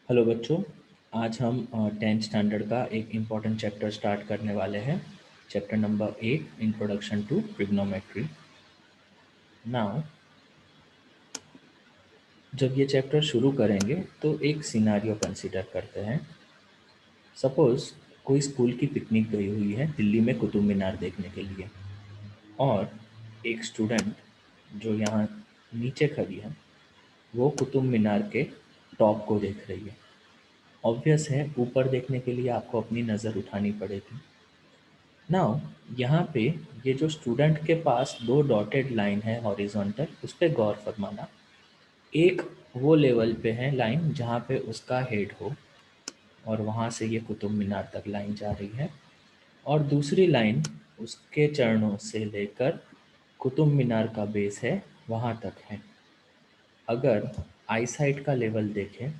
Hello बच्चों। आज हम 10th स्टैंडर्ड का एक इम्पॉर्टेंट चैप्टर स्टार्ट करने वाले हैं। Chapter number 8, introduction to trigonometry. Now जब ये चैप्टर शुरू करेंगे तो एक सिनारियो कंसीडर करते हैं। सपोज़ कोई स्कूल की पिकनिक गई हुई है दिल्ली में कुतुब मीनार देखने के लिए, और एक स्टूडेंट जो यहाँ नीचे खड़ी है वो कुतुब मीनार के टॉप को देख रही है। ऑब्वियस है, ऊपर देखने के लिए आपको अपनी नज़र उठानी पड़ेगी। नाउ यहाँ पे ये जो स्टूडेंट के पास दो डॉटेड लाइन है हॉरिजॉन्टल, उस पे गौर फरमाना। एक वो लेवल पे है लाइन जहाँ पे उसका हेड हो और वहाँ से ये कुतुब मीनार तक लाइन जा रही है, और दूसरी लाइन उसके चरणों से लेकर कुतुब मीनार का बेस है वहाँ तक है। अगर आई साइट का लेवल देखें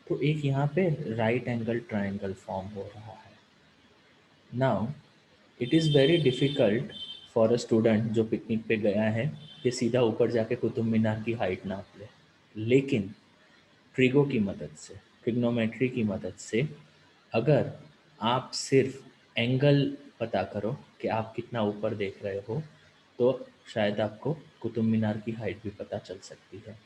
तो एक यहाँ पे राइट एंगल ट्रायंगल फॉर्म हो रहा है। Now it is very difficult for a student जो पिकनिक पे गया है कि सीधा ऊपर जाके कुतुब मीनार की हाइट नाप ले, लेकिन ट्रिगो की मदद से, ट्रिग्नोमेट्री की मदद से, अगर आप सिर्फ एंगल पता करो कि आप कितना ऊपर देख रहे हो, तो शायद आपको कुतुब मीनार की हाइट भी पता चल सकती है।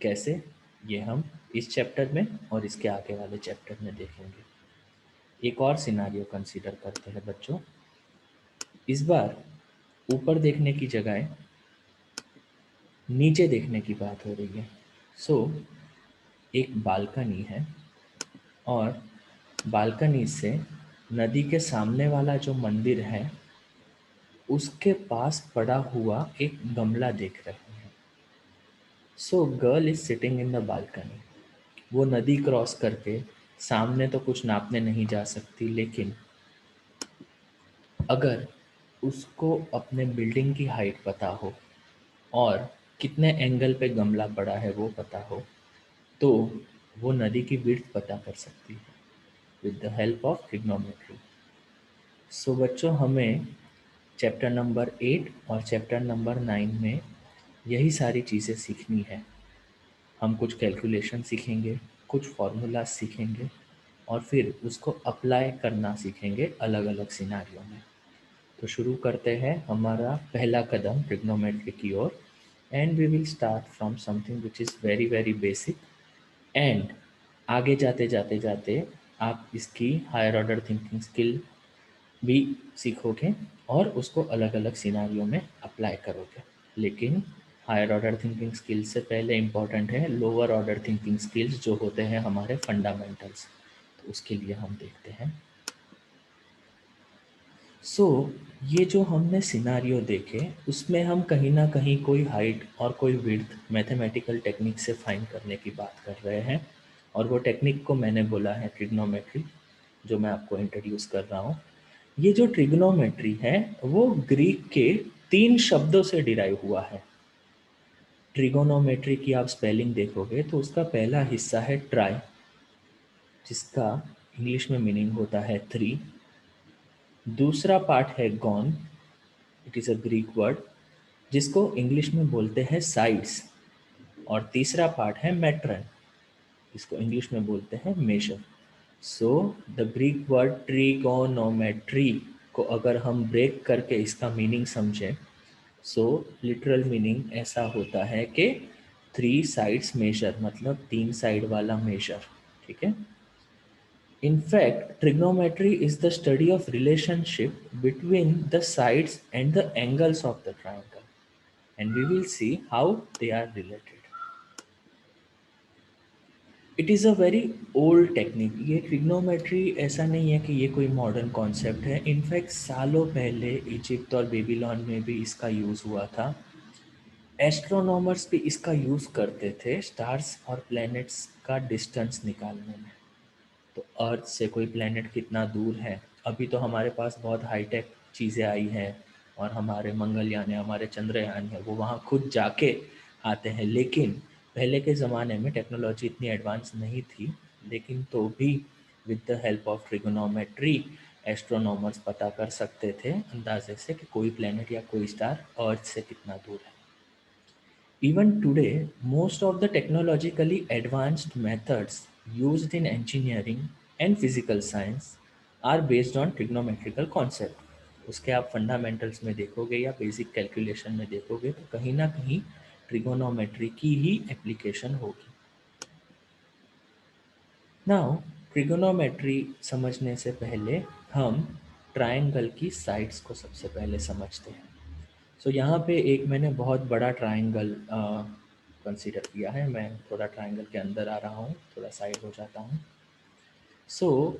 कैसे, ये हम इस चैप्टर में और इसके आगे वाले चैप्टर में देखेंगे। एक और सिनारियो कंसीडर करते हैं बच्चों। इस बार ऊपर देखने की जगह नीचे देखने की बात हो रही है। सो एक बालकनी है, और बालकनी से नदी के सामने वाला जो मंदिर है उसके पास पड़ा हुआ एक गमला देख रहे हैं। So girl is sitting in the balcony. वो नदी क्रॉस करके सामने तो कुछ नापने नहीं जा सकती, लेकिन अगर उसको अपने बिल्डिंग की हाइट पता हो और कितने एंगल पे गमला पड़ा है वो पता हो, तो वो नदी की विड्थ पता कर सकती है with the help of trigonometry. So बच्चों, हमें चैप्टर नंबर 8 और चैप्टर नंबर 9 में यही सारी चीज़ें सीखनी है। हम कुछ कैलकुलेशन सीखेंगे, कुछ फार्मूलाज सीखेंगे, और फिर उसको अप्लाई करना सीखेंगे अलग अलग सिनारियों में। तो शुरू करते हैं हमारा पहला कदम ट्रिग्नोमेट्री की ओर। And we will start from something which is very very basic, and आगे जाते जाते जाते आप इसकी हायर ऑर्डर थिंकिंग स्किल भी सीखोगे और उसको अलग अलग सिनारियों में अप्लाई करोगे। लेकिन हायर ऑर्डर थिंकिंग स्किल्स से पहले इम्पॉर्टेंट है लोअर ऑर्डर थिंकिंग स्किल्स, जो होते हैं हमारे फंडामेंटल्स। तो उसके लिए हम देखते हैं। सो ये जो हमने सिनारियो देखे उसमें हम कहीं ना कहीं कोई हाइट और कोई विड्थ मैथमेटिकल टेक्निक से फाइंड करने की बात कर रहे हैं, और वो टेक्निक को मैंने बोला है ट्रिग्नोमेट्री, जो मैं आपको इंट्रोड्यूस कर रहा हूँ। ये जो ट्रिग्नोमेट्री है वो ग्रीक के 3 शब्दों से डिराइव हुआ है। ट्रिगोनोमेट्री की आप स्पेलिंग देखोगे तो उसका पहला हिस्सा है ट्राई, जिसका इंग्लिश में मीनिंग होता है 3। दूसरा पार्ट है gone, it is a Greek word जिसको इंग्लिश में बोलते हैं साइड्स। और तीसरा पार्ट है मेट्रन, इसको इंग्लिश में बोलते हैं measure. So the Greek word trigonometry को अगर हम ब्रेक करके इसका मीनिंग समझें, सो लिटरल मीनिंग ऐसा होता है कि 3 साइड्स मेजर, मतलब 3 साइड वाला मेजर। ठीक है। In fact, trigonometry is the study of relationship between the sides and the angles of the triangle, and we will see how they are related. It is a very old technique. ये trigonometry ऐसा नहीं है कि ये कोई modern concept है। In fact सालों पहले इजिप्ट और बेबीलोन में भी इसका यूज़ हुआ था। एस्ट्रोनॉमर्स भी इसका यूज़ करते थे स्टार्स और प्लैनेट्स का डिस्टेंस निकालने में। तो अर्थ से कोई प्लैनेट कितना दूर है, अभी तो हमारे पास बहुत हाईटेक चीज़ें आई हैं, और हमारे मंगलयान है, हमारे चंद्रयान है, वो वहाँ खुद जाके आते हैं। लेकिन पहले के ज़माने में टेक्नोलॉजी इतनी एडवांस नहीं थी, लेकिन तो भी with the help of trigonometry astronomers पता कर सकते थे अंदाजे से कि कोई प्लैनेट या कोई स्टार अर्थ से कितना दूर है। Even today, most of the technologically advanced methods used in engineering and physical science are based on trigonometrical concept। उसके आप फंडामेंटल्स में देखोगे या बेसिक कैलकुलेशन में देखोगे तो कहीं ना कहीं ट्रिगोनोमेट्री की ही एप्लीकेशन होगी। नाउ ट्रिगोनोमेट्री समझने से पहले हम ट्रायंगल की साइड्स को सबसे पहले समझते हैं। सो यहाँ पे एक मैंने बहुत बड़ा ट्रायंगल कंसीडर किया है। मैं थोड़ा ट्रायंगल के अंदर आ रहा हूँ, थोड़ा साइड हो जाता हूँ। सो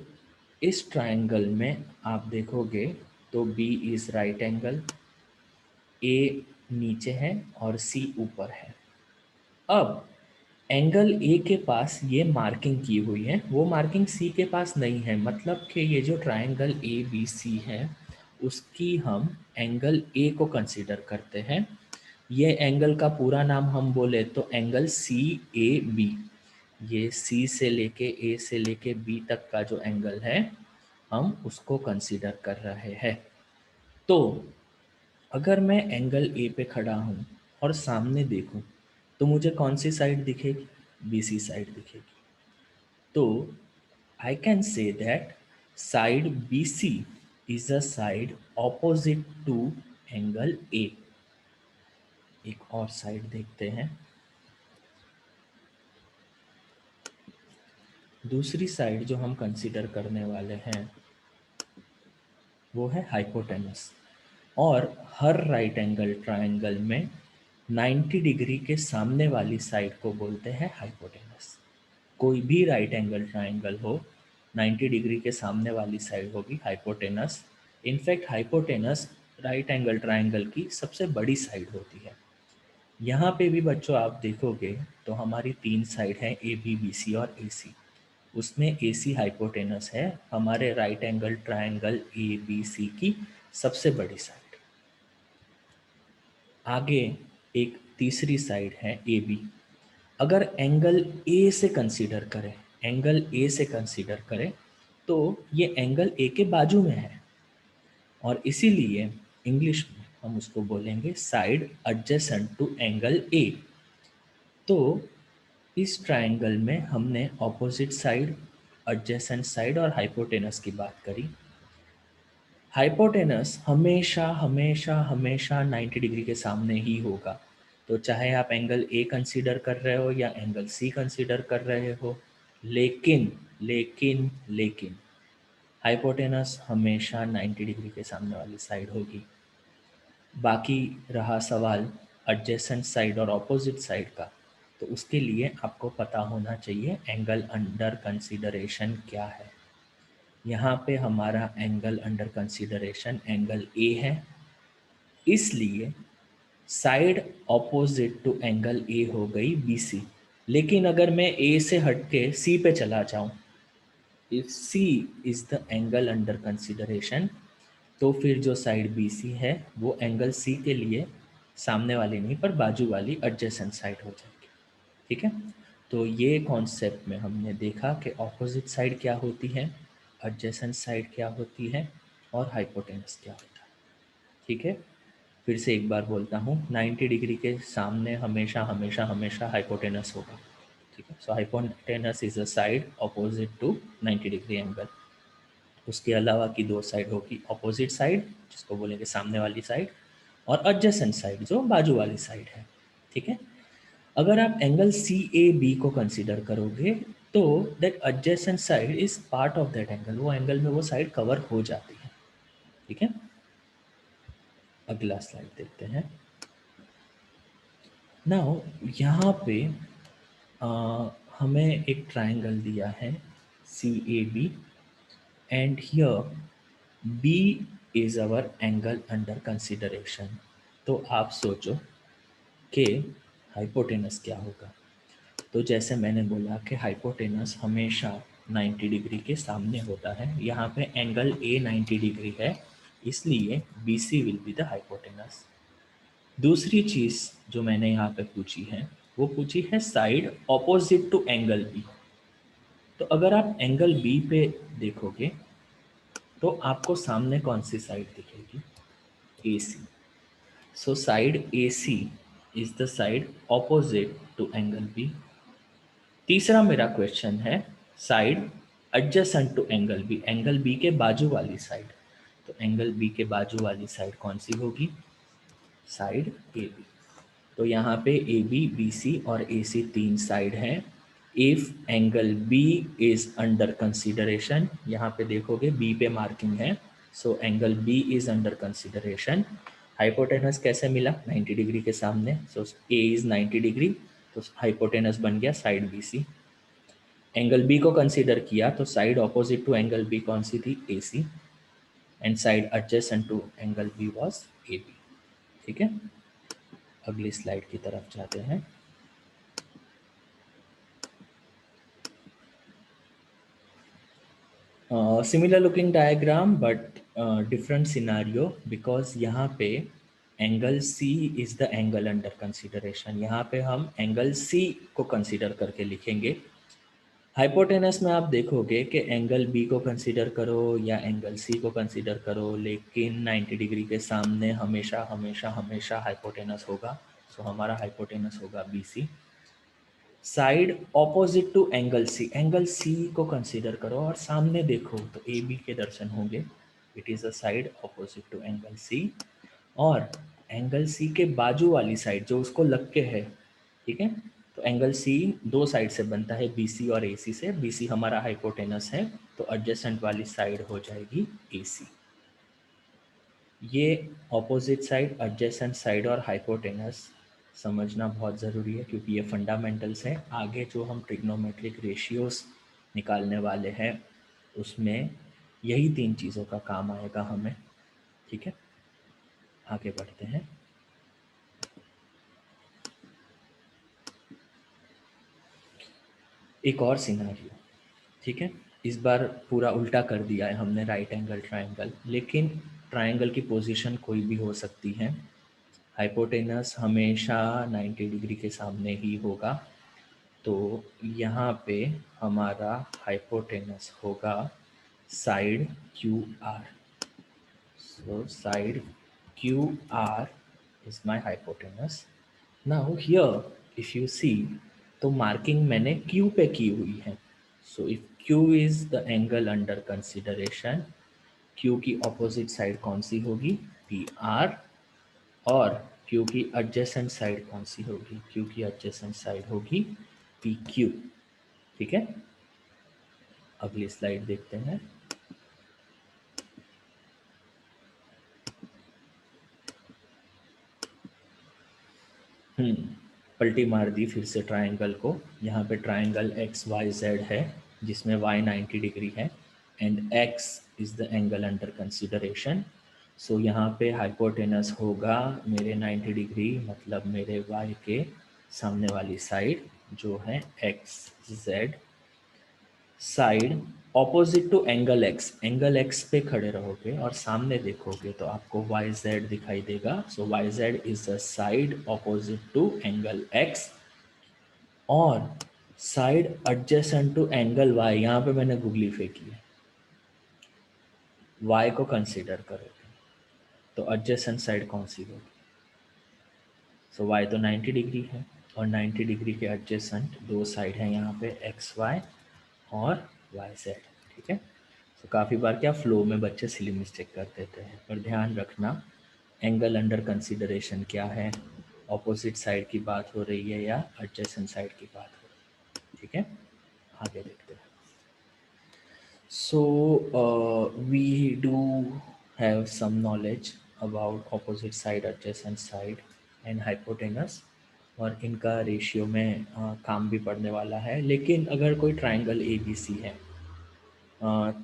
इस ट्रायंगल में आप देखोगे तो बी इज़ राइट एंगल, ए नीचे है और सी ऊपर है। अब एंगल ए के पास ये मार्किंग की हुई है, वो मार्किंग सी के पास नहीं है। मतलब कि ये जो ट्रायंगल ए बी सी है उसकी हम एंगल ए को कंसीडर करते हैं। ये एंगल का पूरा नाम हम बोले तो एंगल सी ए बी। ये सी से लेके ए से लेके बी तक का जो एंगल है हम उसको कंसीडर कर रहे हैं। तो अगर मैं एंगल ए पे खड़ा हूँ और सामने देखूँ तो मुझे कौन सी साइड दिखेगी? बी सी साइड दिखेगी। तो I can say that side B C is a side opposite to angle A. एक और साइड देखते हैं। दूसरी साइड जो हम कंसीडर करने वाले हैं वो है हाइपोटेनस। और हर राइट एंगल ट्रायंगल में 90 डिग्री के सामने वाली साइड को बोलते हैं हाइपोटेनस। कोई भी राइट एंगल ट्रायंगल हो, 90 डिग्री के सामने वाली साइड होगी hypotenuse. In fact hypotenuse right angle triangle की सबसे बड़ी साइड होती है। यहाँ पे भी बच्चों आप देखोगे तो हमारी तीन साइड हैं, ए बी बी सी और ए सी। उसमें ए सी हाइपोटेनस है, हमारे right angle triangle A B C की सबसे बड़ी साइड। आगे एक तीसरी साइड है ए बी। अगर एंगल ए से कंसीडर करें, एंगल ए से कंसीडर करें तो ये एंगल ए के बाजू में है और इसीलिए इंग्लिश में हम उसको बोलेंगे side adjacent to angle A. तो इस ट्रायंगल में हमने ऑपोजिट साइड, एडजेसेंट साइड और हाइपोटेनस की बात करी। हाइपोटेनस हमेशा हमेशा हमेशा 90 डिग्री के सामने ही होगा। तो चाहे आप एंगल ए कंसीडर कर रहे हो या एंगल सी कंसीडर कर रहे हो, लेकिन लेकिन लेकिन हाइपोटेनस हमेशा 90 डिग्री के सामने वाली साइड होगी। बाकी रहा सवाल एडजेसेंट साइड और ऑपोजिट साइड का, तो उसके लिए आपको पता होना चाहिए एंगल अंडर कंसीडरेशन क्या है। यहाँ पे हमारा angle under consideration angle A है, इसलिए side opposite to angle A हो गई बी सी। लेकिन अगर मैं ए से हट के सी पे चला जाऊँ, if C is the angle under consideration, तो फिर जो साइड बी सी है वो एंगल सी के लिए सामने वाली नहीं पर बाजू वाली एडजेसेंट साइड हो जाएगी। ठीक है, तो ये कॉन्सेप्ट में हमने देखा कि ऑपोजिट साइड क्या होती है, एडजेसेंट साइड क्या होती है और हाइपोटेनस क्या होता है। ठीक है, फिर से एक बार बोलता हूँ, 90 डिग्री के सामने हमेशा हमेशा हमेशा हाइपोटेनस होगा। ठीक है, so hypotenuse is a side opposite to 90 degree angle. उसके अलावा की दो साइड होगी, ऑपोजिट साइड जिसको बोलेंगे सामने वाली साइड, और एडजेसेंट साइड जो बाजू वाली साइड है। ठीक है, अगर आप एंगल सी ए बी को कंसीडर करोगे तो that adjacent side is part of that angle, वो एंगल में वो साइड कवर हो जाती है। ठीक है, अगला स्लाइड देखते हैं। नाउ यहाँ पे हमें एक ट्रायंगल दिया है C A B and here B is our angle under consideration. तो आप सोचो कि हाइपोटेनस क्या होगा। तो जैसे मैंने बोला कि हाइपोटेनस हमेशा 90 डिग्री के सामने होता है। यहाँ पे एंगल ए 90 डिग्री है, इसलिए B C will be the hypotenuse. दूसरी चीज़ जो मैंने यहाँ पे पूछी है वो पूछी है side opposite to angle B. तो अगर आप एंगल बी पे देखोगे तो आपको सामने कौन सी साइड दिखेगी? A C. So side A C is the side opposite to angle B. तीसरा मेरा क्वेश्चन है side adjacent to angle B के बाजू वाली साइड। तो एंगल बी के बाजू वाली साइड कौन सी होगी? Side A B. तो यहाँ पे ए बी, बी सी और ए सी तीन साइड हैं। If angle B is under consideration, यहाँ पे देखोगे बी पे मार्किंग है, so angle B is under consideration. Hypotenuse कैसे मिला? 90 डिग्री के सामने, सो ए इज 90 डिग्री, तो हाइपोटेनस बन गया side B C. Angle B को कंसीडर किया तो side opposite to angle B कौन सी थी? A C. And side adjacent to angle B was A B. ठीक है, अगली स्लाइड की तरफ जाते हैं। Similar looking diagram but different scenario, because यहाँ पे angle C is the angle under consideration. यहाँ पे हम एंगल सी को कंसीडर करके लिखेंगे। हाइपोटेनस में आप देखोगे कि एंगल बी को कंसीडर करो या एंगल सी को कंसीडर करो, लेकिन 90 डिग्री के सामने हमेशा हमेशा हमेशा हाइपोटेनस होगा। सो हमारा हाइपोटेनस होगा B C. Side opposite to angle C को कंसीडर करो और सामने देखो तो ए बी के दर्शन होंगे। It is a side opposite to angle C. और एंगल सी के बाजू वाली साइड जो उसको लग के है, ठीक है, तो एंगल सी दो साइड से बनता है, बी सी और ए सी से। बी सी हमारा हाइपोटेनस है, तो एडजेसेंट वाली साइड हो जाएगी ए सी। ये ऑपोजिट साइड, एडजेसेंट साइड और हाइपोटेनस समझना बहुत ज़रूरी है, क्योंकि ये फंडामेंटल्स हैं। आगे जो हम ट्रिग्नोमेट्रिक रेशियोस निकालने वाले हैं उसमें यही तीन चीज़ों का काम आएगा हमें। ठीक है, आगे बढ़ते हैं। एक और सिनारियो, ठीक है, इस बार पूरा उल्टा कर दिया है हमने, राइट एंगल ट्रायंगल, लेकिन ट्रायंगल की पोजीशन कोई भी हो सकती है। हाइपोटेनस हमेशा 90 डिग्री के सामने ही होगा। तो यहाँ पे हमारा हाइपोटेनस होगा side Q R. So side Q R is my hypotenuse. Now here if you see, तो मार्किंग मैंने क्यू पे की हुई है। So if Q is the angle under consideration, Q की ऑपोजिट साइड कौन सी होगी? P R. और क्यू की एडजेसेंट साइड कौन सी होगी? क्यू की एडजेसेंट साइड होगी पी क्यू। ठीक है, अगली स्लाइड देखते हैं। पलटी मार दी फिर से ट्रायंगल को। यहाँ पे ट्रायंगल एक्स वाई जेड है, जिसमें वाई 90 डिग्री है and X is the angle under consideration. So यहाँ पे हाइपोटेनस होगा मेरे 90 डिग्री, मतलब मेरे वाई के सामने वाली साइड जो है X Z. Side opposite to angle X पे खड़े रहोगे और सामने देखोगे तो आपको वाई जेड दिखाई देगा। So Y Z is a side opposite to angle X. और side adjacent to angle Y, यहाँ पे मैंने गुगली फेंकी है, वाई को कंसीडर करोगे तो एडजेसेंट साइड कौन सी होगी? सो वाई तो 90 डिग्री है और 90 डिग्री के एडजेसेंट दो साइड हैं यहाँ पे, एक्स वाई और वाई जेड। ठीक है, तो काफ़ी बार क्या फ्लो में बच्चे सिली मिस्टेक कर देते हैं, पर ध्यान रखना एंगल अंडर कंसिडरेशन क्या है, ऑपोजिट साइड की बात हो रही है या एडजेसेंट साइड की बात हो रही है। ठीक है, आगे देखते हैं। So we do have some knowledge about opposite side, adjacent side and hypotenuse, और इनका रेशियो में काम भी पड़ने वाला है। लेकिन अगर कोई ट्रायंगल ए बी सी है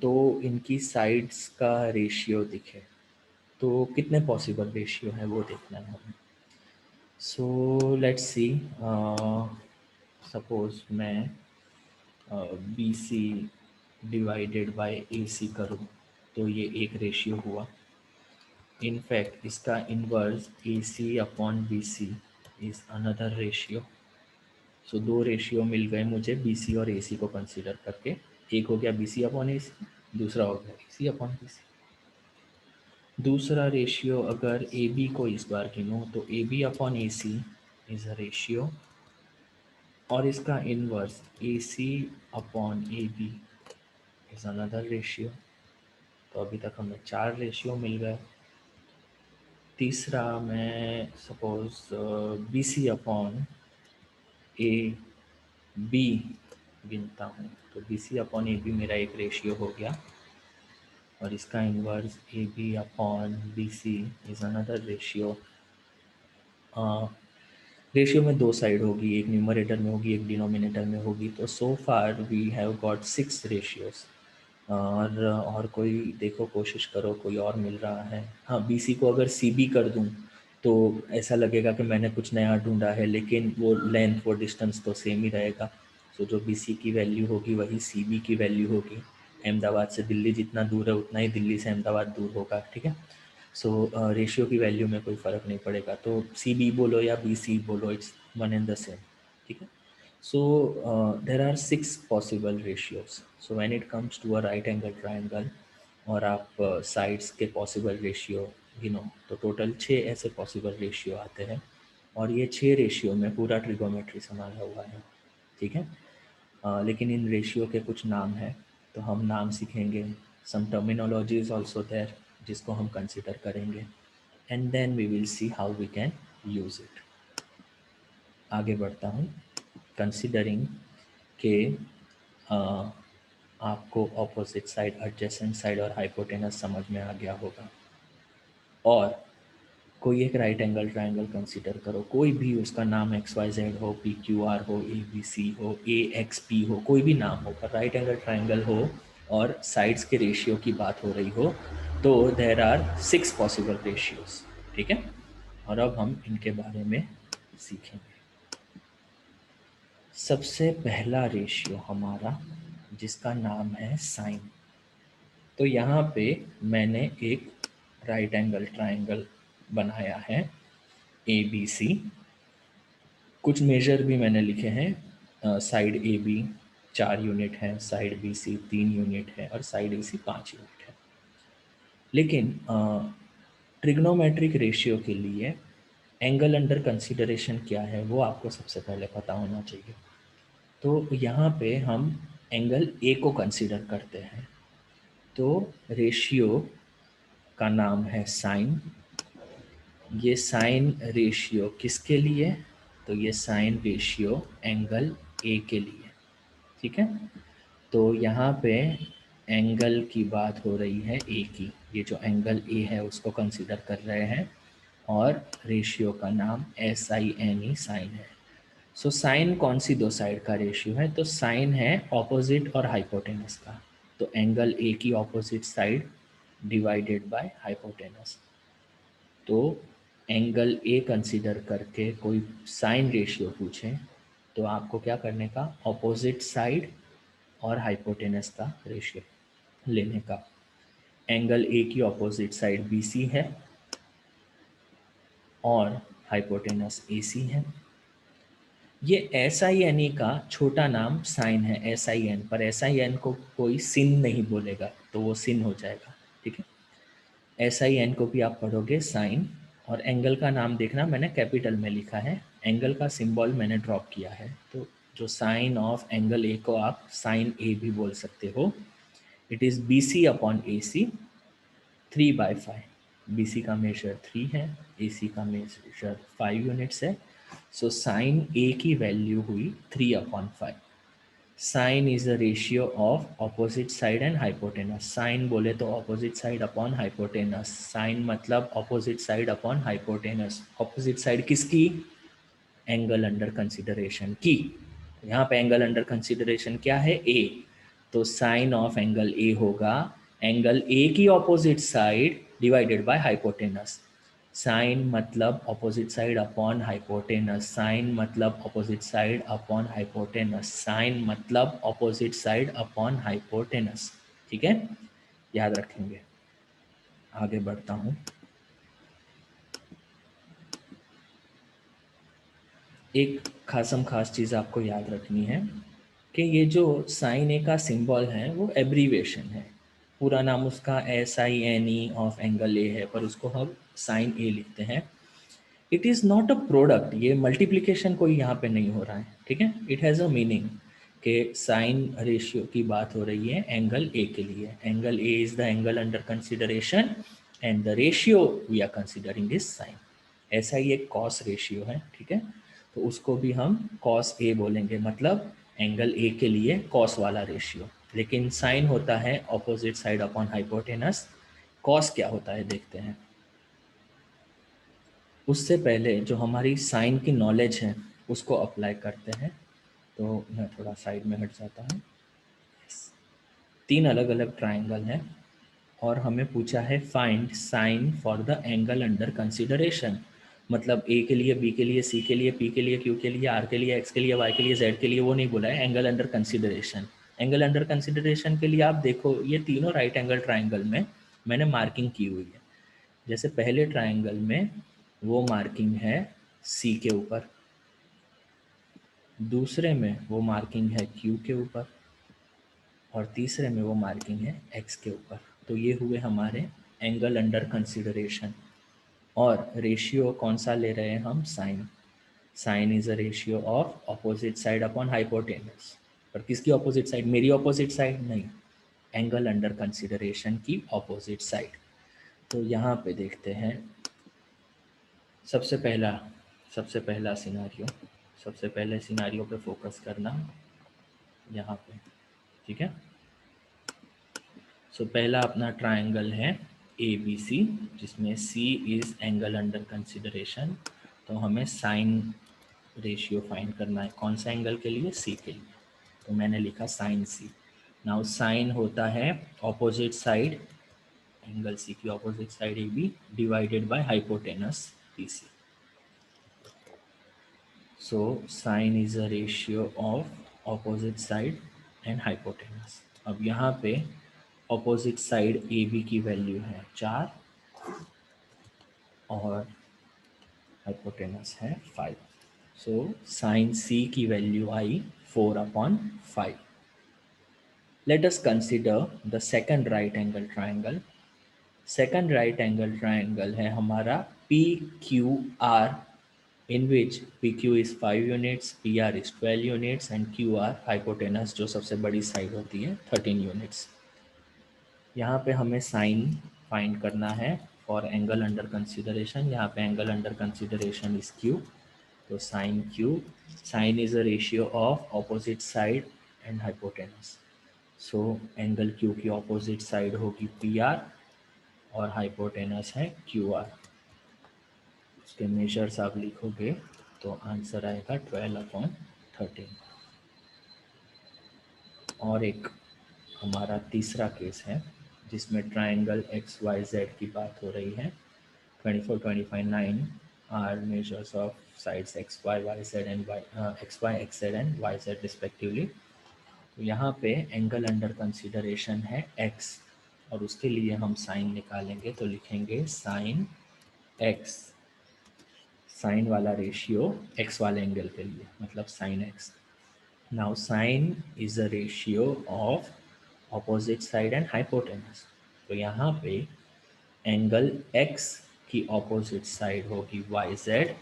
तो इनकी साइड्स का रेशियो दिखे तो कितने पॉसिबल रेशियो है वो देखना है हमें। सो लेट्स सी, सपोज मैं B C divided by A C करूँ तो ये एक रेशियो हुआ। इनफैक्ट इसका inverse A C upon B C is another ratio. So दो रेशियो मिल गए मुझे बी सी और ए सी को कंसिडर करके। एक हो गया बी सी अपॉन ए सी, दूसरा हो गया ए सी अपॉन बी सी। दूसरा रेशियो अगर ए बी को इस बार गिनूँ तो A B upon A C is a ratio और इसका inverse A C upon A B is another ratio. तो अभी तक हमें 4 रेशियो मिल गए। तीसरा मैं suppose B C upon A B गिनता हूँ, तो B C upon A B मेरा एक रेशियो हो गया, और इसका inverse A B upon B C is another ratio. Ratio में 2 साइड होगी, एक न्यूमरेटर में होगी, एक डिनोमिनेटर में होगी। तो so far we have got 6 ratios. और कोई देखो, कोशिश करो कोई और मिल रहा है। हाँ, बी सी को अगर सी बी कर दूँ तो ऐसा लगेगा कि मैंने कुछ नया ढूंढा है, लेकिन वो लेंथ, वो डिस्टेंस तो सेम ही रहेगा। तो जो बी सी की वैल्यू होगी वही सी बी की वैल्यू होगी। अहमदाबाद से दिल्ली जितना दूर है उतना ही दिल्ली से अहमदाबाद दूर होगा, ठीक है। सो रेशियो की वैल्यू में कोई फ़र्क नहीं पड़ेगा, तो सी बी बोलो या बी सी बोलो, it's one and the same, ठीक है। So there are 6 possible ratios. So when it comes to a right angle triangle, और आप साइड्स के पॉसिबल रेशियो गिनो, तो टोटल 6 ऐसे पॉसिबल रेशियो आते हैं, और ये 6 रेशियो में पूरा ट्रिगोमेट्री समाया हुआ है, ठीक है। लेकिन इन रेशियो के कुछ नाम हैं, तो हम नाम सीखेंगे। Some terminology is also there जिसको हम कंसिडर करेंगे, and then we will see how we can use it. आगे बढ़ता हूँ। कंसिडरिंग के आपको ऑपोजिट साइड, एडजेसेंट साइड और हाइपोटेनस समझ में आ गया होगा, और कोई एक राइट एंगल ट्रायंगल कंसीडर करो, कोई भी, उसका नाम एक्स वाई जेड हो, पी क्यू आर हो, ए बी सी हो, ए एक्स पी हो, कोई भी नाम हो, पर राइट एंगल ट्रायंगल हो और साइड्स के रेशियो की बात हो रही हो, तो देर आर 6 पॉसिबल रेशियोज, ठीक है। और अब हम इनके बारे में सीखेंगे। सबसे पहला रेशियो हमारा, जिसका नाम है साइन। तो यहाँ पे मैंने एक राइट एंगल ट्रायंगल बनाया है ए बी सी। कुछ मेजर भी मैंने लिखे हैं। साइड ए बी 4 यूनिट है, साइड बी सी 3 यूनिट है, और साइड ए सी 5 यूनिट है। लेकिन ट्रिग्नोमेट्रिक रेशियो के लिए एंगल अंडर कंसिडरेशन क्या है वो आपको सबसे पहले पता होना चाहिए। तो यहाँ पे हम एंगल ए को कंसिडर करते हैं। तो रेशियो का नाम है साइन। ये साइन रेशियो किसके लिए? तो ये साइन रेशियो एंगल ए के लिए, ठीक है। तो यहाँ पे एंगल की बात हो रही है ए की, ये जो एंगल ए है उसको कंसीडर कर रहे हैं, और रेशियो का नाम S I N E sine है। सो साइन कौन सी दो साइड का रेशियो है? तो साइन है ऑपोजिट और हाइपोटेनस का। तो एंगल ए की opposite side divided by hypotenuse. तो एंगल ए कंसीडर करके कोई साइन रेशियो पूछें तो आपको क्या करने का? ऑपोजिट साइड और हाइपोटेनस का रेशियो लेने का। एंगल ए की ऑपोजिट साइड बी सी है और हाइपोटेनस ए सी है। ये एस आई एन ई का छोटा नाम साइन है, एस आई एन, पर एस आई एन को कोई सिन नहीं बोलेगा, तो वो सिन हो जाएगा, ठीक है। एस आई एन को भी आप पढ़ोगे साइन, और एंगल का नाम देखना मैंने कैपिटल में लिखा है, एंगल का सिंबल मैंने ड्रॉप किया है। तो जो साइन ऑफ एंगल ए को आप साइन ए भी बोल सकते हो। It is B C upon A C 3/5। B C का मेजर 3 है, ए सी का मेजर 5 यूनिट्स है। सो साइन ए की वैल्यू हुई 3/5। Sine is the ratio of opposite side and hypotenuse. Sine बोले तो opposite side upon hypotenuse. Sine मतलब opposite side upon hypotenuse. Opposite side किसकी? एंगल अंडर कंसिडरेशन की। यहाँ पे एंगल अंडर कंसिडरेशन क्या है? ए। तो साइन ऑफ एंगल ए होगा एंगल ए की opposite side divided by hypotenuse. Sine मतलब opposite side upon hypotenuse. Sine मतलब opposite side upon hypotenuse. Sine मतलब ऑपोजिट साइड अपॉन हाइपोटेनस, ठीक है, याद रखेंगे। आगे बढ़ता हूँ। एक खासम खास चीज़ आपको याद रखनी है कि ये जो साइन ए का सिंबल है वो एब्रीवेशन है। पूरा नाम उसका S I N E of angle A है, पर उसको हम साइन ए लिखते हैं। It is not a product, ये मल्टीप्लिकेशन कोई यहाँ पे नहीं हो रहा है, ठीक है। इट हैज़ अ मीनिंग कि साइन रेशियो की बात हो रही है एंगल ए के लिए। Angle A is the angle under consideration and the ratio we are considering is sine. ऐसा ही एक कॉस रेशियो है, ठीक है, तो उसको भी हम कॉस ए बोलेंगे, मतलब एंगल ए के लिए कॉस वाला रेशियो। लेकिन साइन होता है opposite side upon hypotenuse. Cos क्या होता है देखते हैं। उससे पहले जो हमारी साइन की नॉलेज है उसको अप्लाई करते हैं। तो मैं थोड़ा साइड में हट जाता हूँ। तीन अलग अलग ट्राइंगल हैं और हमें पूछा है find sign for the angle under consideration. मतलब ए के लिए, बी के लिए, सी के लिए, पी के लिए, क्यू के लिए, आर के लिए, एक्स के लिए, वाई के लिए, जेड के लिए, वो नहीं बोला है, angle under consideration. Angle under consideration के लिए आप देखो ये तीनों राइट एंगल ट्राइंगल में मैंने मार्किंग की हुई है। जैसे पहले ट्राइंगल में वो मार्किंग है सी के ऊपर, दूसरे में वो मार्किंग है क्यू के ऊपर, और तीसरे में वो मार्किंग है एक्स के ऊपर। तो ये हुए हमारे एंगल अंडर कंसिडरेशन। और रेशियो कौन सा ले रहे हैं हम, sine. Sine is a ratio of opposite side upon hypotenuse. पर किसकी ऑपोजिट साइड, मेरी ऑपोजिट साइड नहीं, एंगल अंडर कंसिडरेशन की ऑपोजिट साइड। तो यहाँ पे देखते हैं सबसे पहला सिनारियो, सबसे पहले सिनारियो पे फोकस करना यहाँ पे, ठीक है। सो पहला अपना ट्रायंगल है ए बी सी, जिसमें सी इज़ एंगल अंडर कंसिडरेशन। तो हमें साइन रेशियो फाइंड करना है, कौन सा एंगल के लिए, सी के लिए। तो मैंने लिखा साइन सी। नाउ साइन होता है ऑपोजिट साइड, एंगल सी की opposite side A B divided by hypotenuse B C. So sine is a ratio of opposite side and hypotenuse। अब यहाँ पे opposite side AB की वैल्यू है 4 और hypotenuse है 5। So sin C की value I 4/5। Let us consider the second right angle triangle। Second right angle triangle है हमारा P Q R, in which PQ is 5 units, PR is 12 units and QR hypotenuse जो सबसे बड़ी side होती है 13 units। यहाँ पे हमें साइन फाइंड करना है फॉर एंगल अंडर कंसिडरेशन। यहाँ पे angle under consideration is Q, तो sine Q। Sine is a ratio of opposite side and hypotenuse. So angle Q की ऑपोजिट साइड होगी PR और हाइपोटेनस है QR। उसके मेजर्स आप लिखोगे तो आंसर आएगा 12/13। और एक हमारा तीसरा केस है जिसमें ट्राइंगल एक्स वाई जेड की बात हो रही है। 24, 25, 9 are measures of sides X Y Y Z and Y X Y X Z and Y Z respectively. तो यहाँ पे एंगल अंडर कंसिडरेशन है एक्स, और उसके लिए हम साइन निकालेंगे तो लिखेंगे साइन एक्स, साइन वाला रेशियो एक्स वाले एंगल के लिए, मतलब sine X. Now sine is a ratio of opposite side and hypotenuse. तो यहाँ पे एंगल एक्स की ऑपोजिट साइड होगी Y Z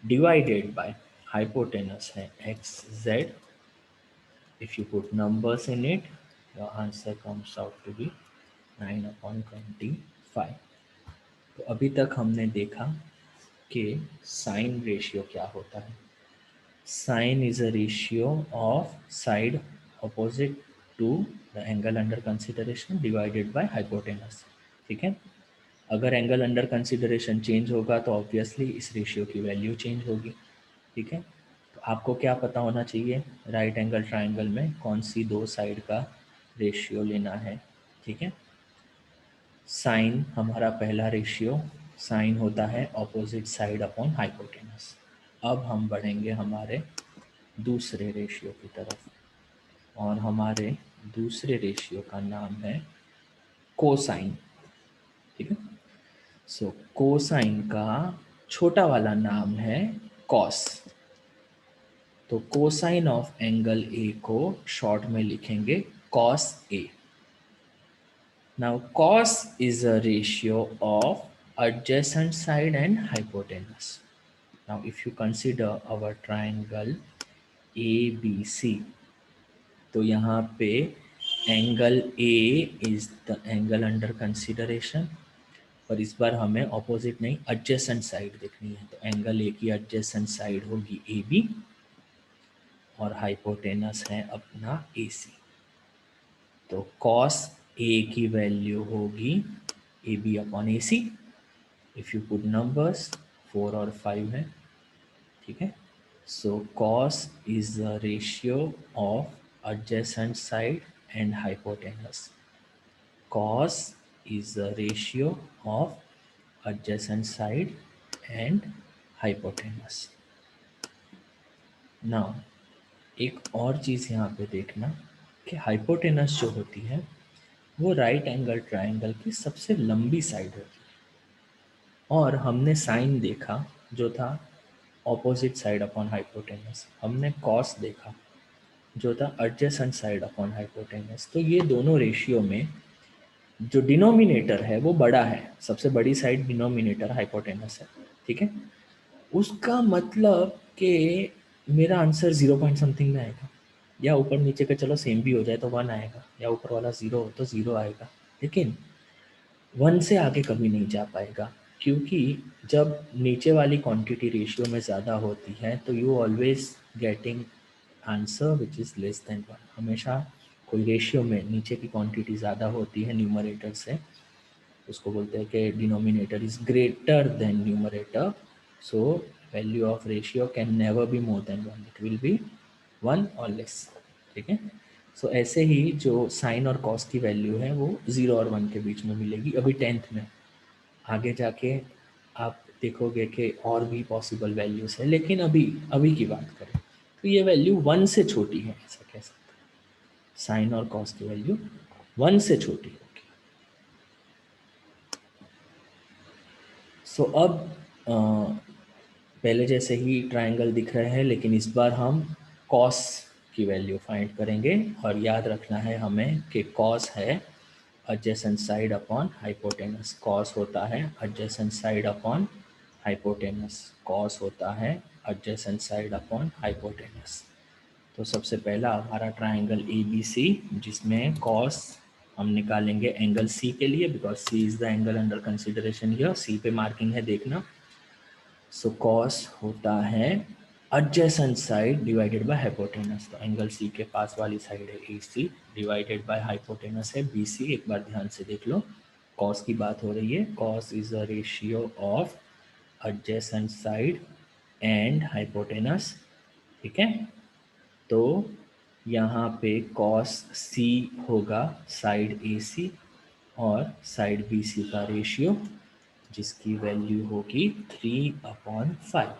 divided by hypotenuse है X Z. If you put numbers in it your answer comes out to be 9/25। तो अभी तक हमने देखा कि साइन रेशियो क्या होता है। Sine is a ratio of side opposite to the angle under consideration divided by hypotenuse, ठीक है। अगर एंगल अंडर कंसिडरेशन चेंज होगा तो ऑब्वियसली इस रेशियो की वैल्यू चेंज होगी, ठीक है। तो आपको क्या पता होना चाहिए, राइट एंगल ट्राइंगल में कौन सी दो साइड का रेशियो लेना है, ठीक है। साइन हमारा पहला रेशियो, साइन होता है ऑपोजिट साइड अपॉन हाइपोटेनस। अब हम बढ़ेंगे हमारे दूसरे रेशियो की तरफ, और हमारे दूसरे रेशियो का नाम है कोसाइन, ठीक है। सो कोसाइन का छोटा वाला नाम है कॉस। तो कोसाइन ऑफ एंगल ए को शॉर्ट में लिखेंगे cos A. Now cos is a ratio of adjacent side and hypotenuse. Now if you consider our triangle ABC, तो यहाँ पे angle A is the angle under consideration, पर इस बार हमें ऑपोजिट नहीं एडजेसेंट साइड देखनी है, तो एंगल ए की एडजेसेंट साइड होगी ए बी और हाइपोटेनस है अपना ए सी। तो कॉस ए की वैल्यू होगी A B upon A C. If you put numbers 4 और 5 है, ठीक है। So cos is the ratio of adjacent side and hypotenuse. Cos is the ratio of adjacent side and hypotenuse. Now एक और चीज़ यहाँ पे देखना कि हाइपोटेनस जो होती है वो राइट एंगल ट्राइंगल की सबसे लंबी साइड होती है, और हमने साइन देखा जो था ऑपोजिट साइड अपॉन हाइपोटेनस, हमने कॉस देखा जो था एडजेसेंट साइड अपॉन हाइपोटेनस। तो ये दोनों रेशियो में जो डिनोमिनेटर है वो बड़ा है, सबसे बड़ी साइड डिनोमिनेटर हाइपोटेनस है, ठीक है। उसका मतलब कि मेरा आंसर 0 पॉइंट समथिंग में आएगा, या ऊपर नीचे का चलो सेम भी हो जाए तो 1 आएगा, या ऊपर वाला 0 हो तो 0 आएगा, लेकिन 1 से आगे कभी नहीं जा पाएगा, क्योंकि जब नीचे वाली क्वांटिटी रेशियो में ज़्यादा होती है तो you always getting answer which is less than 1। हमेशा कोई रेशियो में नीचे की क्वांटिटी ज़्यादा होती है न्यूमरेटर से, उसको बोलते हैं कि denominator is greater than numerator, so value of ratio can never be more than 1, it will be 1 और लेस, ठीक है। सो ऐसे ही जो साइन और कॉस की वैल्यू है वो 0 और 1 के बीच में मिलेगी अभी 10th में। आगे जाके आप देखोगे कि और भी पॉसिबल वैल्यूज़ है, लेकिन अभी अभी की बात करें तो ये वैल्यू 1 से छोटी है, ऐसा कह सकते हैं। साइन और कॉस की वैल्यू 1 से छोटी होगी। सो अब पहले जैसे ही ट्रायंगल दिख रहे हैं, लेकिन इस बार हम कॉस की वैल्यू फाइंड करेंगे, और याद रखना है हमें कि कॉस है adjacent side upon hypotenuse. Cos होता है adjacent side upon hypotenuse. Cos होता है एडजेसेंट साइड अपॉन हाइपोटेनस। तो सबसे पहला हमारा ट्रायंगल ए बी सी, जिसमें कॉस हम निकालेंगे एंगल सी के लिए, because C is the angle under consideration here. C पे मार्किंग है, देखना। सो कॉस होता है adjacent side divided by hypotenuse. तो एंगल सी के पास वाली साइड है A C, divided by hypotenuse है बी सी। एक बार ध्यान से देख लो, कॉस की बात हो रही है। Cos is a ratio of adjacent side and hypotenuse, ठीक है। तो यहाँ पे कॉस सी होगा साइड ए सी और साइड बी सी का रेशियो, जिसकी वैल्यू होगी 3/5,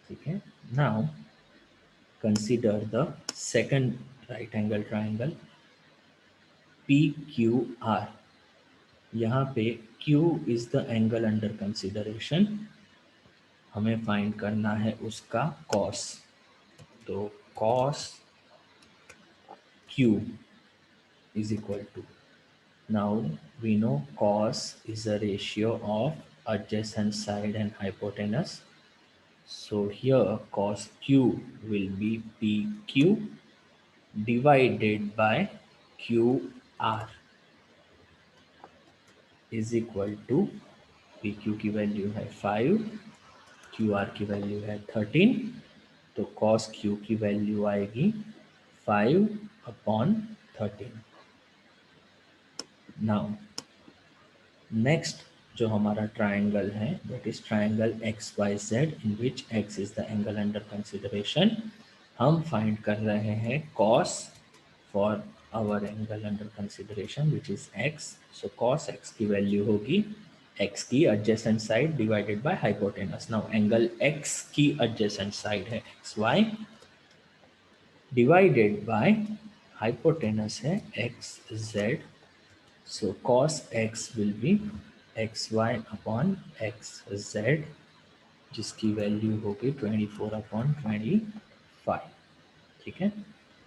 ठीक है। Now consider the second right angle triangle P Q R. यहाँ पे Q is the angle under consideration, हमें फाइंड करना है उसका कॉस। तो cos Q is equal to, now we know cos is a ratio of adjacent side and hypotenuse. So here cos Q will be PQ divided by QR is equal to, PQ की value है 5, QR की value है 13, तो cos Q की value आएगी 5/13। Now next जो हमारा triangle है that is triangle XYZ, in which X is the angle under consideration. हम फाइंड कर रहे हैं cos for our angle under consideration which is X। So cos X की वैल्यू होगी X की adjacent side divided by hypotenuse. Now angle X की adjacent side है XY divided by hypotenuse है XZ। So cos x will be xy upon xz, जिसकी value होगी 24/25, ठीक है।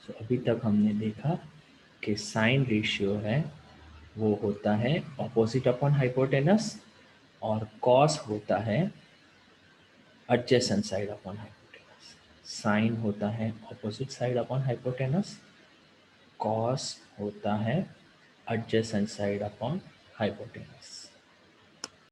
सो अभी तक हमने देखा कि साइन रेशियो है वो होता है ऑपोजिट अपॉन हाइपोटेनस, और कॉस होता है adjacent side upon hypotenuse, sine होता है opposite side upon hypotenuse, cos होता है adjacent साइड अपॉन हाइपोटेनस।